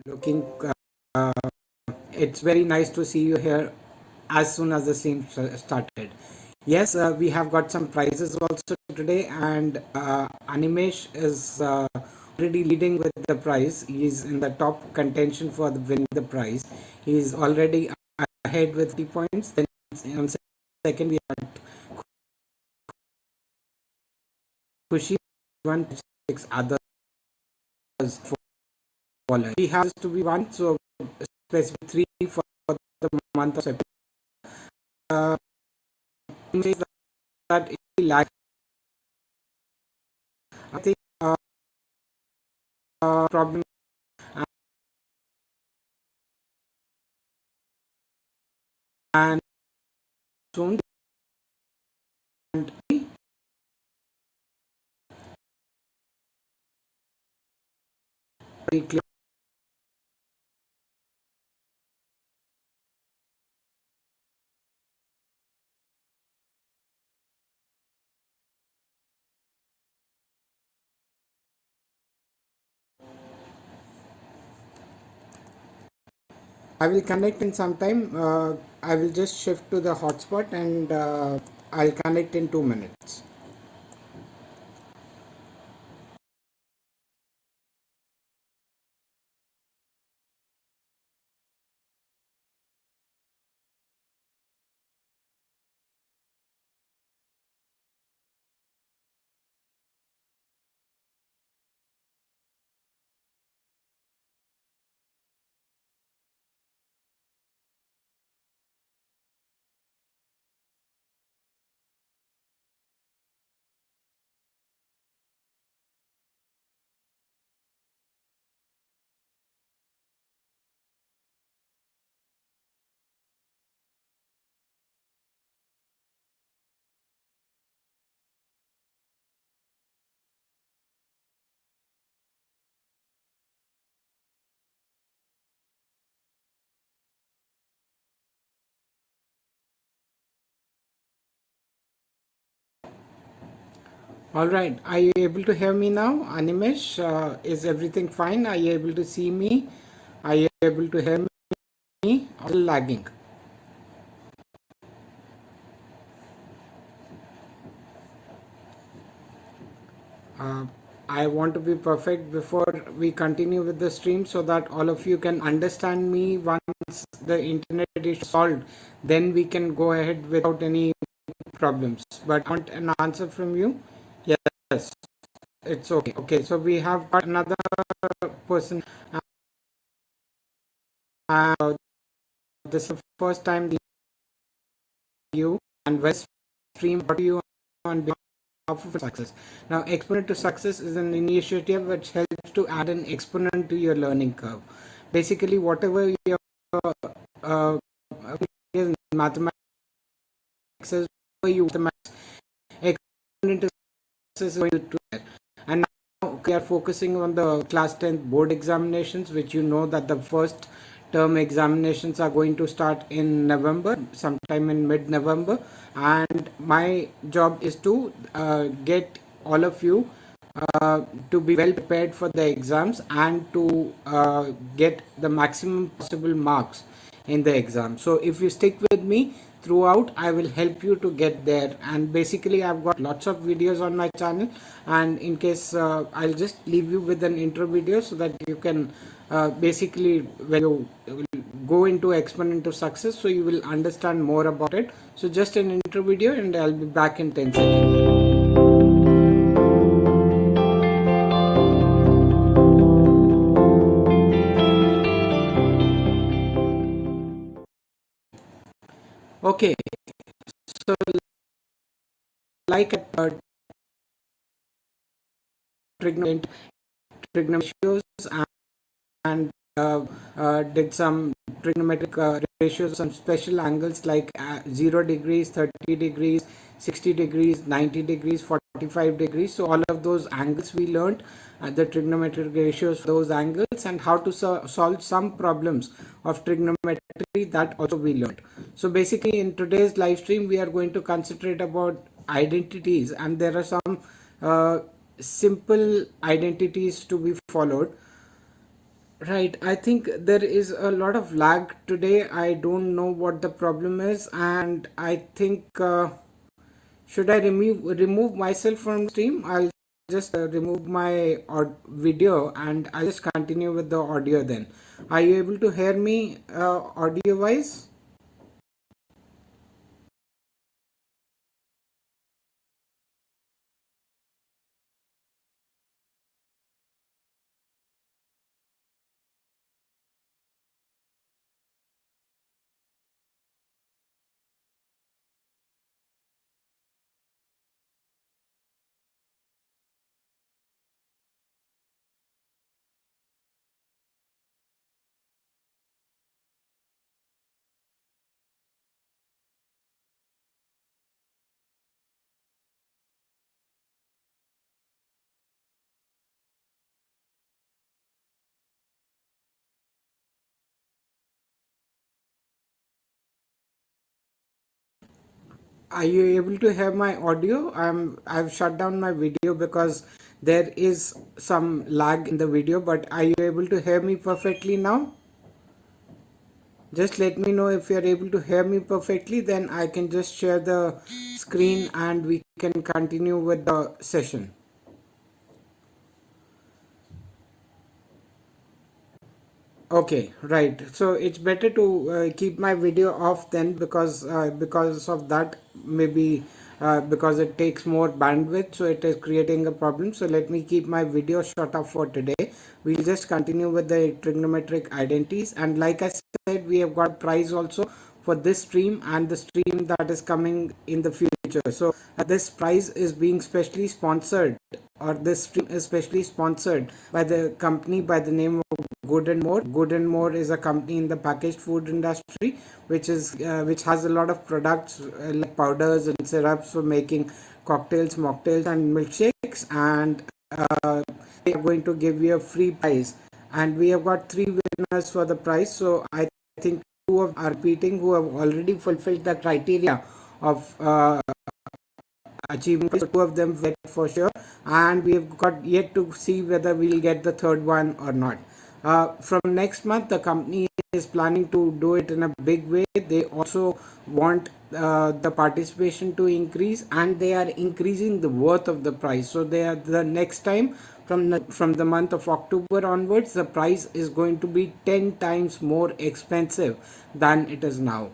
looking. Uh, it's very nice to see you here as soon as the stream started. Yes, we have got some prizes also today, and Animesh is already leading with the prize. He's in the top contention for winning the prize. He's already ahead with 50 points. Then on second we have Kushi, 1 6 others follow. He has to be one, so specific 3 for the month of September. Says that he lack. I think problem and soon and very clear. I will connect in some time. I will just shift to the hotspot and I'll connect in 2 minutes. All right. Are you able to hear me now, Animesh? Is everything fine? Are you able to see me? Are you able to hear me? Or lagging? Uh, I want to be perfect before we continue with the stream so that all of you can understand me. Once the internet is solved, then we can go ahead without any problems. But I want an answer from you. Yes, it's okay. Okay, so we have got another person. Uh, this is the first time you and West stream brought you on behalf of success. Now, Exponent to Success is an initiative which helps to add an exponent to your learning curve. Basically, whatever your uh, mathematics is, you mathematics exponent to success is going to do that. And now we are focusing on the class 10th board examinations, which you know that the first term examinations are going to start in November, sometime in mid-November, and my job is to get all of you to be well prepared for the exams and to get the maximum possible marks in the exam. So if you stick with me throughout, I will help you to get there. And basically I've got lots of videos on my channel, and in case I'll just leave you with an intro video so that you can basically, when you go into Exponent to Success, so you will understand more about it. So just an intro video and I'll be back in 10 seconds. Okay, so like trigonometry ratios and did some trigonometric ratios, some special angles like 0 degrees, 30 degrees, 60 degrees, 90 degrees, 45 degrees. So all of those angles we learned, the trigonometric ratios, those angles, and how to solve some problems of trigonometry, that also we learned. So basically in today's live stream we are going to concentrate about identities, and there are some simple identities to be followed. Right, I think there is a lot of lag today. I don't know what the problem is, and I think should I remove myself from the stream? I'll just remove my video and I'll just continue with the audio then. Are you able to hear me audio wise? Are you able to hear my audio? I've shut down my video because there is some lag in the video, but are you able to hear me perfectly now? Just let me know if you're able to hear me perfectly, then I can just share the screen and we can continue with the session. Okay, right. So it's better to keep my video off then, because of that, maybe because it takes more bandwidth, so it is creating a problem. So let me keep my video shut off for today. We'll just continue with the trigonometric identities, and like I said, we have got prize also for this stream and the stream that is coming in the future. So this prize is being specially sponsored, or this stream is specially sponsored by the company by the name of Good and More. Good and More is a company in the packaged food industry, which has a lot of products like powders and syrups for making cocktails, mocktails, and milkshakes. And they are going to give you a free prize. And we have got three winners for the prize. So I think two of are repeating who have already fulfilled the criteria of achieving. So two of them get for sure, and we have got yet to see whether we'll get the third one or not. From next month, the company is planning to do it in a big way. They also want the participation to increase, and they are increasing the worth of the prize. So they are the next time, from the month of October onwards, the price is going to be 10 times more expensive than it is now.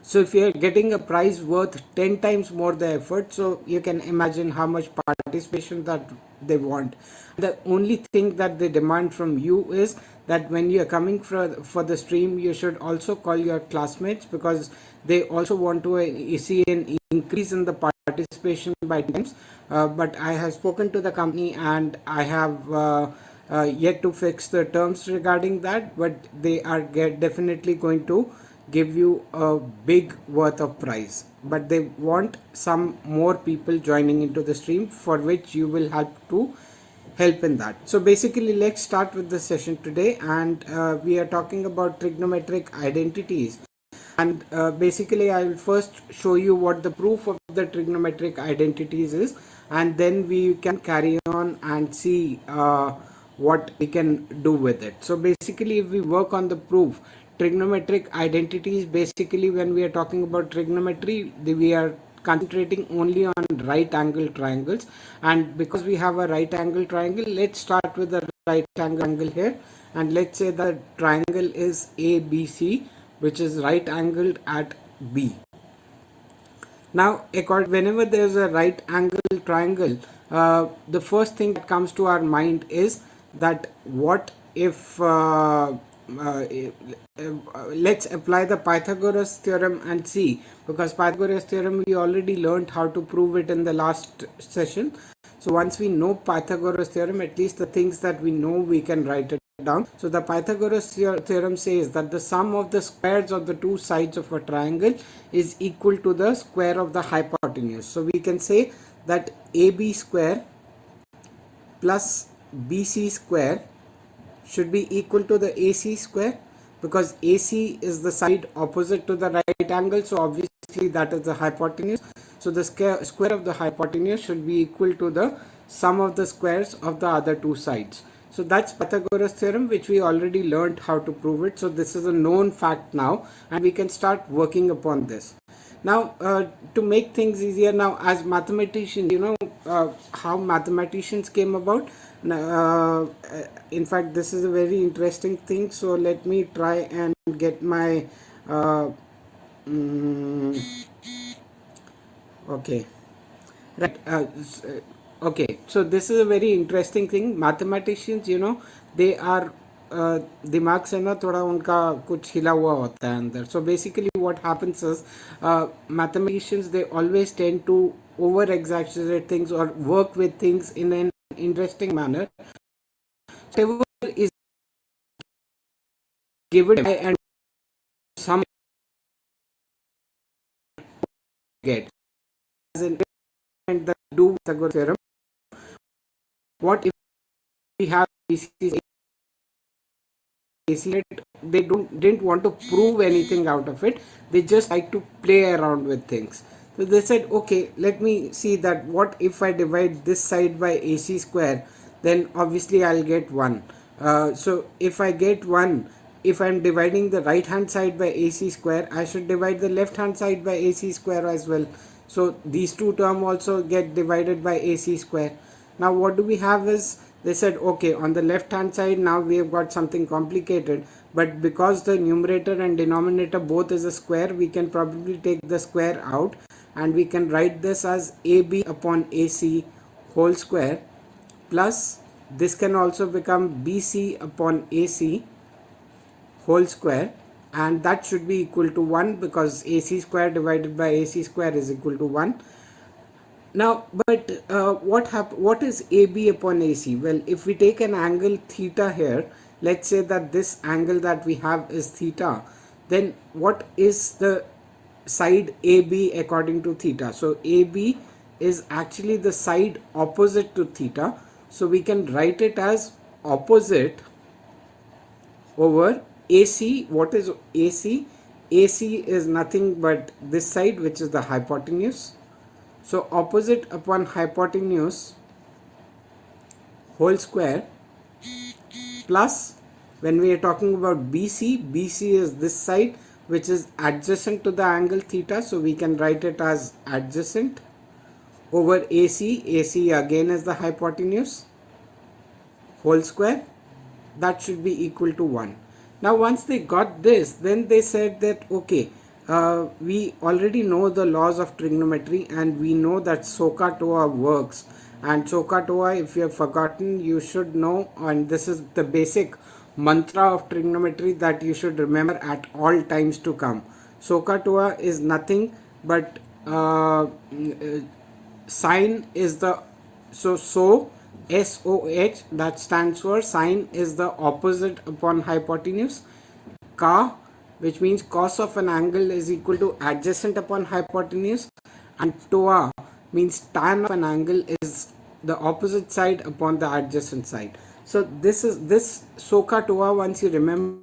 So if you're getting a prize worth 10 times more the effort, so you can imagine how much participation that they want. The only thing that they demand from you is that when you're coming for the stream, you should also call your classmates, because they also want to see an increase in the participation by times. But I have spoken to the company, and I have yet to fix the terms regarding that, but they are definitely going to give you a big worth of prize, but they want some more people joining into the stream, for which you will have to help in that. So basically, let's start with the session today, and we are talking about trigonometric identities. And basically, I will first show you what the proof of the trigonometric identities is, and then we can carry on and see what we can do with it. So basically, if we work on the proof, trigonometric identities, basically when we are talking about trigonometry, we are concentrating only on right angle triangles. And because we have a right angle triangle, let's start with the right angle here, and let's say the triangle is ABC, which is right angled at B. Now, whenever there is a right angle triangle, the first thing that comes to our mind is that what if let's apply the Pythagoras theorem and see, because Pythagoras theorem we already learned how to prove it in the last session. So once we know Pythagoras theorem, at least the things that we know, we can write it down. So the Pythagoras theorem says that the sum of the squares of the two sides of a triangle is equal to the square of the hypotenuse. So we can say that AB square plus BC square should be equal to the AC square, because AC is the side opposite to the right angle, so obviously that is the hypotenuse. So the square of the hypotenuse should be equal to the sum of the squares of the other two sides. So that's Pythagoras theorem, which we already learned how to prove it. So this is a known fact now, and we can start working upon this. Now, to make things easier, now as mathematicians, how mathematicians came about. In fact, this is a very interesting thing. So let me try and get my okay. Right. Okay. So this is a very interesting thing. Mathematicians, they are दिमाग से ना थोड़ा उनका कुछ हिला हुआ होता है अंदर. So basically what happens is mathematicians, they always tend to over exaggerate things or work with things in an interesting manner. Whatever is given and some get as an and that do with Pythagoras theorem. What if we have AC? They didn't want to prove anything out of it. They just like to play around with things. So they said, okay, let me see that what if I divide this side by AC square, then obviously I'll get 1. So if I get 1, if I'm dividing the right hand side by AC square, I should divide the left hand side by AC square as well. So these two terms also get divided by AC square. Now what do we have is, they said, okay, on the left hand side now we have got something complicated, but because the numerator and denominator both is a square, we can probably take the square out and we can write this as AB upon AC whole square, plus this can also become BC upon AC whole square, and that should be equal to 1 because AC square divided by AC square is equal to 1. Now, but what is AB upon AC? Well, if we take an angle theta here, let's say that this angle that we have is theta, then what is the side AB according to theta? So AB is actually the side opposite to theta. So we can write it as opposite over AC. What is AC? AC is nothing but this side, which is the hypotenuse. So opposite upon hypotenuse whole square, plus when we are talking about BC, BC is this side which is adjacent to the angle theta, so we can write it as adjacent over AC. AC again is the hypotenuse whole square, that should be equal to 1. Now once they got this, then they said that okay, we already know the laws of trigonometry and we know that SOHCAHTOA works. And SOHCAHTOA, if you have forgotten, you should know, and this is the basic mantra of trigonometry that you should remember at all times to come. SOHCAHTOA is nothing but sine is the SOH, that stands for sine is the opposite upon hypotenuse. Ka, which means cos of an angle, is equal to adjacent upon hypotenuse, and toa means tan of an angle is the opposite side upon the adjacent side. So this SOHCAHTOA, once you remember